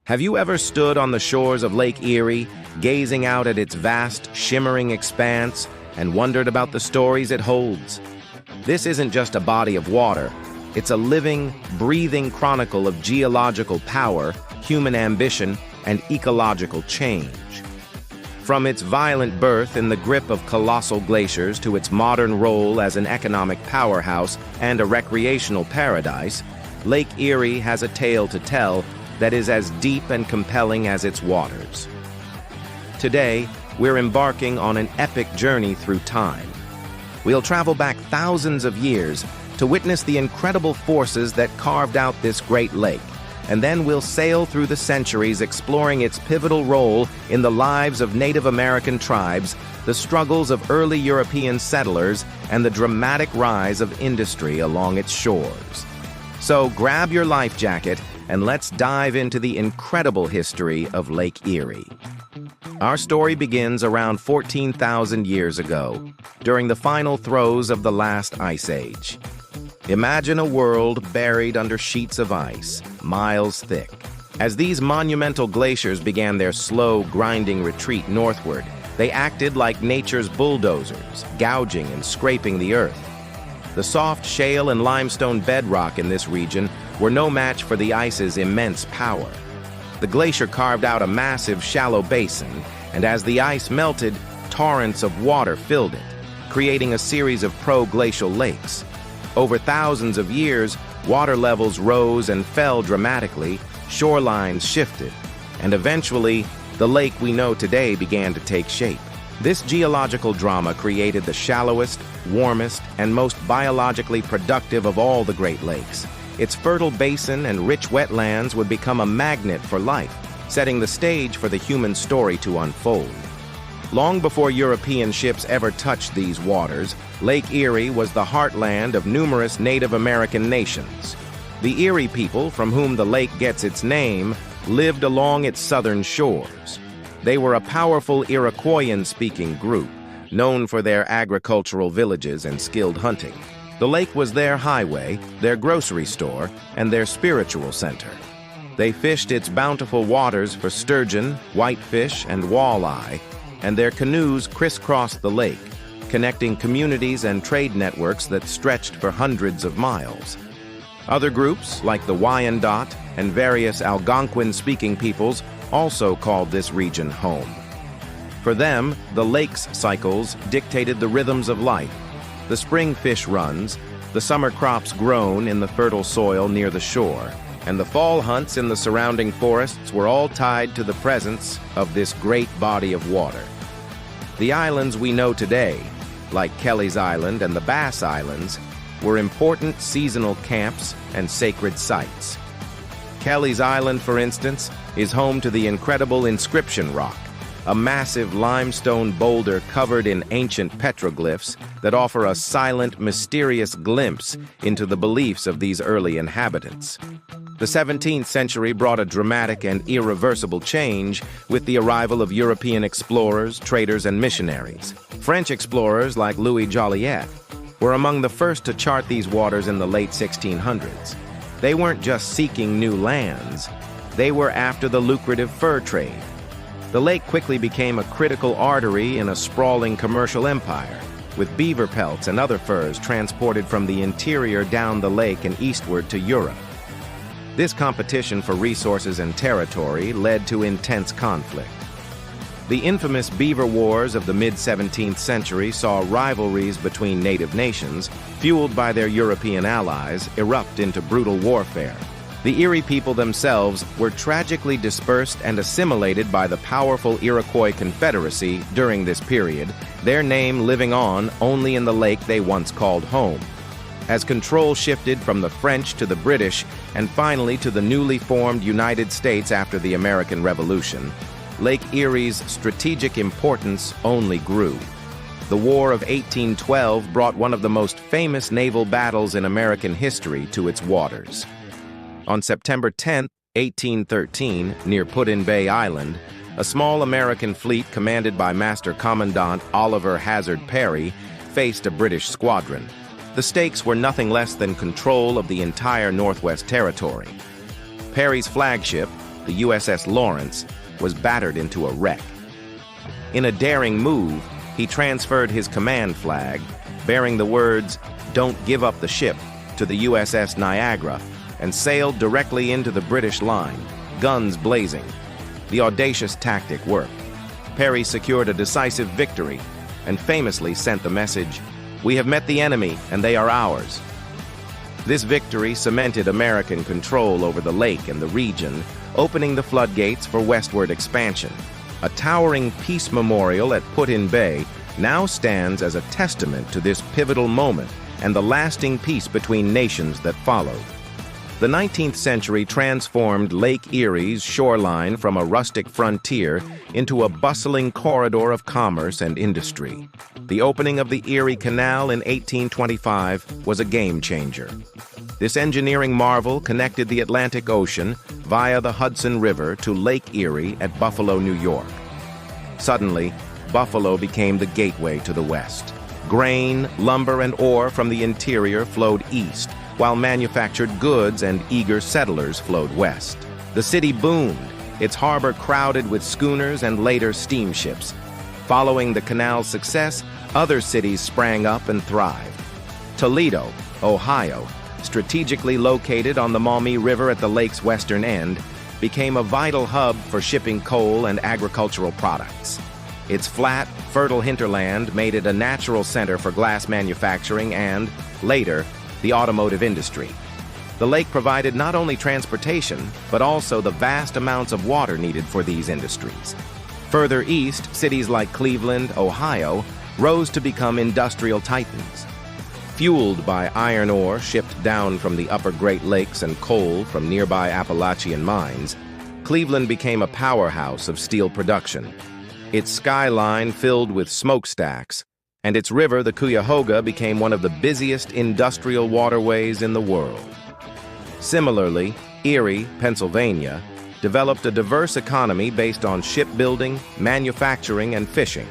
Have you ever stood on the shores of Lake Erie, gazing out at its vast, shimmering expanse, and wondered about the stories it holds? This isn't just a body of water. It's a living, breathing chronicle of geological power, human ambition, and ecological change. From its violent birth in the grip of colossal glaciers to its modern role as an economic powerhouse and a recreational paradise, Lake Erie has a tale to tell that is as deep and compelling as its waters. Today, we're embarking on an epic journey through time. We'll travel back thousands of years to witness the incredible forces that carved out this great lake, and then we'll sail through the centuries exploring its pivotal role in the lives of Native American tribes, the struggles of early European settlers, and the dramatic rise of industry along its shores. So grab your life jacket and let's dive into the incredible history of Lake Erie. Our story begins around 14,000 years ago, during the final throes of the last ice age. Imagine a world buried under sheets of ice, miles thick. As these monumental glaciers began their slow, grinding retreat northward, they acted like nature's bulldozers, gouging and scraping the earth. The soft shale and limestone bedrock in this region were no match for the ice's immense power. The glacier carved out a massive, shallow basin, and as the ice melted, torrents of water filled it, creating a series of pro-glacial lakes. Over thousands of years, water levels rose and fell dramatically, shorelines shifted, and eventually, the lake we know today began to take shape. This geological drama created the shallowest, warmest, and most biologically productive of all the Great Lakes. Its fertile basin and rich wetlands would become a magnet for life, setting the stage for the human story to unfold. Long before European ships ever touched these waters, Lake Erie was the heartland of numerous Native American nations. The Erie people, from whom the lake gets its name, lived along its southern shores. They were a powerful Iroquoian-speaking group, known for their agricultural villages and skilled hunting. The lake was their highway, their grocery store, and their spiritual center. They fished its bountiful waters for sturgeon, whitefish, and walleye, and their canoes crisscrossed the lake, connecting communities and trade networks that stretched for hundreds of miles. Other groups, like the Wyandot and various Algonquin-speaking peoples, also called this region home. For them, the lake's cycles dictated the rhythms of life. The spring fish runs, the summer crops grown in the fertile soil near the shore, and the fall hunts in the surrounding forests were all tied to the presence of this great body of water. The islands we know today, like Kelly's Island and the Bass Islands, were important seasonal camps and sacred sites. Kelly's Island, for instance, is home to the incredible Inscription Rock, a massive limestone boulder covered in ancient petroglyphs that offer a silent, mysterious glimpse into the beliefs of these early inhabitants. The 17th century brought a dramatic and irreversible change with the arrival of European explorers, traders, and missionaries. French explorers like Louis Joliet were among the first to chart these waters in the late 1600s. They weren't just seeking new lands, they were after the lucrative fur trade. The lake quickly became a critical artery in a sprawling commercial empire, with beaver pelts and other furs transported from the interior down the lake and eastward to Europe. This competition for resources and territory led to intense conflict. The infamous Beaver Wars of the mid-17th century saw rivalries between native nations, fueled by their European allies, erupt into brutal warfare. The Erie people themselves were tragically dispersed and assimilated by the powerful Iroquois Confederacy during this period, their name living on only in the lake they once called home. As control shifted from the French to the British and finally to the newly formed United States after the American Revolution, Lake Erie's strategic importance only grew. The War of 1812 brought one of the most famous naval battles in American history to its waters. On September 10, 1813, near Put-in-Bay Island, a small American fleet commanded by Master Commandant Oliver Hazard Perry faced a British squadron. The stakes were nothing less than control of the entire Northwest Territory. Perry's flagship, the USS Lawrence, was battered into a wreck. In a daring move, he transferred his command flag, bearing the words, "Don't give up the ship," to the USS Niagara, and sailed directly into the British line, guns blazing. The audacious tactic worked. Perry secured a decisive victory and famously sent the message, "We have met the enemy and they are ours." This victory cemented American control over the lake and the region, opening the floodgates for westward expansion. A towering peace memorial at Put-in Bay now stands as a testament to this pivotal moment and the lasting peace between nations that followed. The 19th century transformed Lake Erie's shoreline from a rustic frontier into a bustling corridor of commerce and industry. The opening of the Erie Canal in 1825 was a game changer. This engineering marvel connected the Atlantic Ocean via the Hudson River to Lake Erie at Buffalo, New York. Suddenly, Buffalo became the gateway to the West. Grain, lumber, and ore from the interior flowed east, while manufactured goods and eager settlers flowed west. The city boomed, its harbor crowded with schooners and later steamships. Following the canal's success, other cities sprang up and thrived. Toledo, Ohio, strategically located on the Maumee River at the lake's western end, became a vital hub for shipping coal and agricultural products. Its flat, fertile hinterland made it a natural center for glass manufacturing and, later, the automotive industry. The lake provided not only transportation, but also the vast amounts of water needed for these industries. Further east, cities like Cleveland, Ohio, rose to become industrial titans. Fueled by iron ore shipped down from the upper Great Lakes and coal from nearby Appalachian mines, Cleveland became a powerhouse of steel production. Its skyline filled with smokestacks, and its river, the Cuyahoga, became one of the busiest industrial waterways in the world. Similarly, Erie, Pennsylvania, developed a diverse economy based on shipbuilding, manufacturing, and fishing.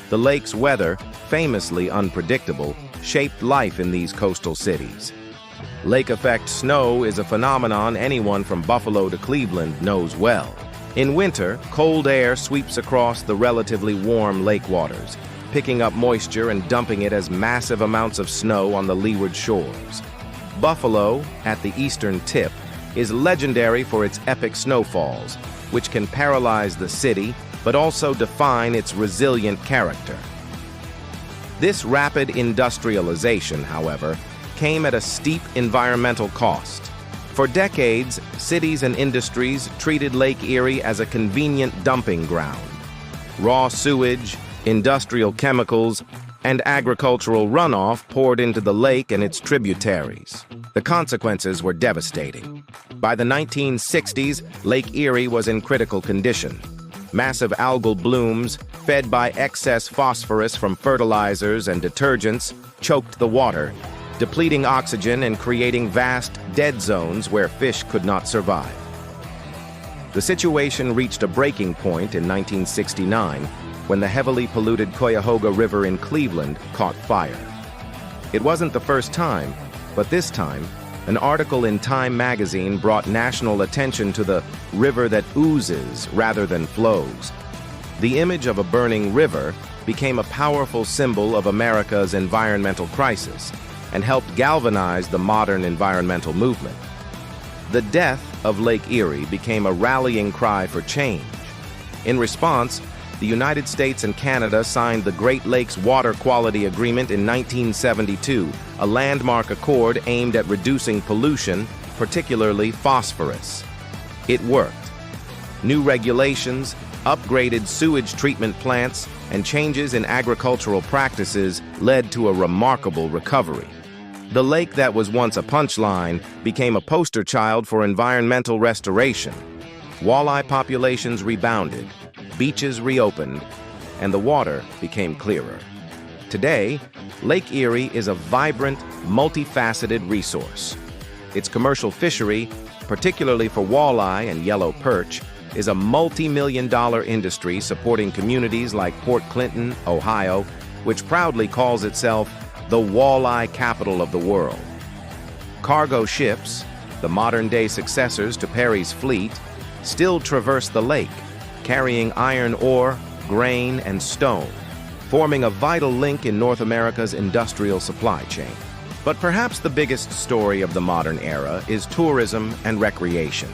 The lake's weather, famously unpredictable, shaped life in these coastal cities. Lake effect snow is a phenomenon anyone from Buffalo to Cleveland knows well. In winter, cold air sweeps across the relatively warm lake waters, picking up moisture and dumping it as massive amounts of snow on the leeward shores. Buffalo, at the eastern tip, is legendary for its epic snowfalls, which can paralyze the city but also define its resilient character. This rapid industrialization, however, came at a steep environmental cost. For decades, cities and industries treated Lake Erie as a convenient dumping ground. Raw sewage, industrial chemicals, and agricultural runoff poured into the lake and its tributaries. The consequences were devastating. By the 1960s, Lake Erie was in critical condition. Massive algal blooms, fed by excess phosphorus from fertilizers and detergents, choked the water, depleting oxygen and creating vast dead zones where fish could not survive. The situation reached a breaking point in 1969 when the heavily polluted Cuyahoga River in Cleveland caught fire. It wasn't the first time, but this time, an article in Time magazine brought national attention to the river that oozes rather than flows. The image of a burning river became a powerful symbol of America's environmental crisis and helped galvanize the modern environmental movement. The death of Lake Erie became a rallying cry for change. In response, the United States and Canada signed the Great Lakes Water Quality Agreement in 1972, a landmark accord aimed at reducing pollution, particularly phosphorus. It worked. New regulations, upgraded sewage treatment plants, and changes in agricultural practices led to a remarkable recovery. The lake that was once a punchline became a poster child for environmental restoration. Walleye populations rebounded, beaches reopened, and the water became clearer. Today, Lake Erie is a vibrant, multifaceted resource. Its commercial fishery, particularly for walleye and yellow perch, is a multi-million-dollar industry supporting communities like Port Clinton, Ohio, which proudly calls itself the walleye capital of the world. Cargo ships, the modern-day successors to Perry's fleet, still traverse the lake, carrying iron ore, grain, and stone, forming a vital link in North America's industrial supply chain. But perhaps the biggest story of the modern era is tourism and recreation.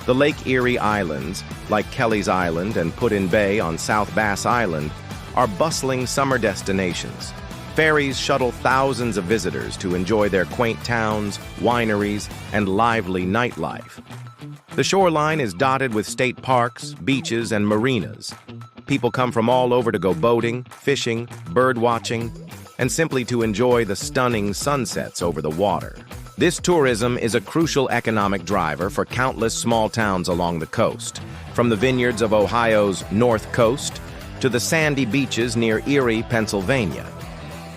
The Lake Erie Islands, like Kelly's Island and Put-in Bay on South Bass Island, are bustling summer destinations. Ferries shuttle thousands of visitors to enjoy their quaint towns, wineries, and lively nightlife. The shoreline is dotted with state parks, beaches, and marinas. People come from all over to go boating, fishing, bird watching, and simply to enjoy the stunning sunsets over the water. This tourism is a crucial economic driver for countless small towns along the coast, from the vineyards of Ohio's North Coast to the sandy beaches near Erie, Pennsylvania.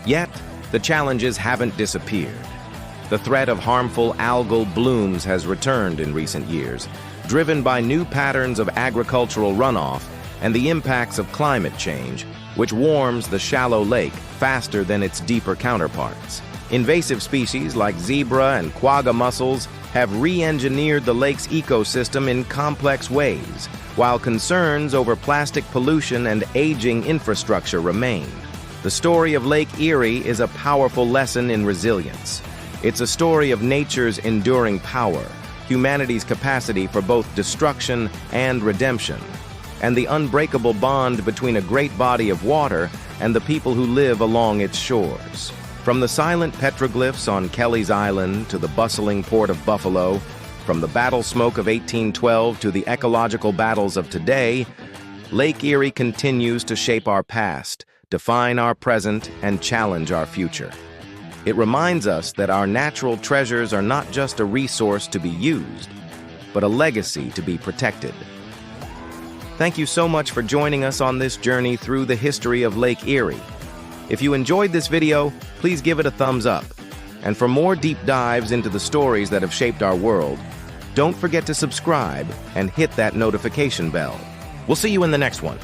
Yet, the challenges haven't disappeared. The threat of harmful algal blooms has returned in recent years, driven by new patterns of agricultural runoff and the impacts of climate change, which warms the shallow lake faster than its deeper counterparts. Invasive species like zebra and quagga mussels have re-engineered the lake's ecosystem in complex ways, while concerns over plastic pollution and aging infrastructure remain. The story of Lake Erie is a powerful lesson in resilience. It's a story of nature's enduring power, humanity's capacity for both destruction and redemption, and the unbreakable bond between a great body of water and the people who live along its shores. From the silent petroglyphs on Kelly's Island to the bustling port of Buffalo, from the battle smoke of 1812 to the ecological battles of today, Lake Erie continues to shape our past, define our present, and challenge our future. It reminds us that our natural treasures are not just a resource to be used, but a legacy to be protected. Thank you so much for joining us on this journey through the history of Lake Erie. If you enjoyed this video, please give it a thumbs up. And for more deep dives into the stories that have shaped our world, don't forget to subscribe and hit that notification bell. We'll see you in the next one.